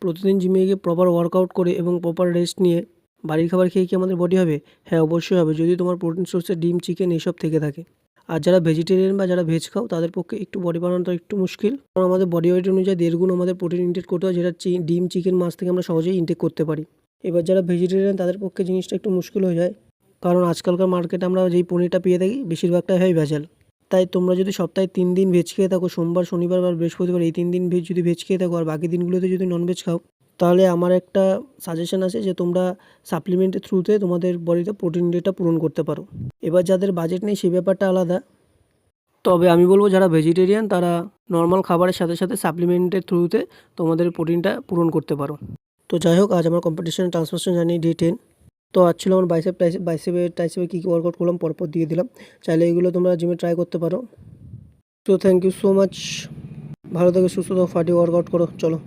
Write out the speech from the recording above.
প্রতিদিন জিমে গিয়ে প্রপার ওয়ার্কআউট করে এবং প্রপার রেস্ট নিয়ে বাড়ির খাবার খেয়ে কি আমাদের বডি হবে? হ্যাঁ, অবশ্যই হবে, যদি তোমার প্রোটিন সোর্সে ডিম, চিকেন এইসব থেকে থাকে। আর যারা ভেজিটেরিয়ান বা যারা ভেজ খাও তাদের পক্ষে একটু বডি বানানোটা একটু মুশকিল। কারণ আমাদের বডি ওয়েট অনুযায়ী 1.5 গুণ আমাদের প্রোটিন ইনটেক করতে হয়, যেটা ডিম, চিকেন, মাছ থেকে আমরা সহজেই ইনটেক করতে পারি। এবার যারা ভেজিটেরিয়ান তাদের পক্ষে জিনিসটা একটু মুশকিল হয়ে যায়, কারণ আজকালকার মার্কেটে আমরা যেই পনিরটা পেয়ে থাকি বেশিরভাগটাই হয় ভেজাল। তাই তোমরা যদি সপ্তাহে 3 দিন ভেজ খেয়ে থাকো, সোমবার, শনিবার বা বৃহস্পতিবার, এই 3 দিন যদি ভেজ খেয়ে থাকো আর বাকি দিনগুলোতে যদি ননভেজ খাও, তাহলে আমার একটা সাজেশন আছে যে তোমরা সাপ্লিমেন্টের থ্রুতে তোমাদের বডিতে প্রোটিন ইনটেকটা পূরণ করতে পারো। এবার যাদের বাজেট নেই সেই ব্যাপারটা আলাদা। তবে আমি বলবো যারা ভেজিটেরিয়ান তারা নর্মাল খাবারের সাথে সাথে সাপ্লিমেন্টের থ্রুতে তোমাদের প্রোটিনটা পূরণ করতে পারো। তো যাই হোক, আজ আমার কম্পিটিশন ট্রান্সফরমেশন জানি ডে 10। তো আজ ছিল আমার বাইসেপে কী ওয়ার্কআউট করলাম পরপর দিয়ে দিলাম। চাইলে এগুলো তোমরা জিমে ট্রাই করতে পারো। তো থ্যাংক ইউ সো মাচ। ভালো থেকে সুস্থ থাকো, ফাটিয়ে ওয়ার্কআউট করো, চলো।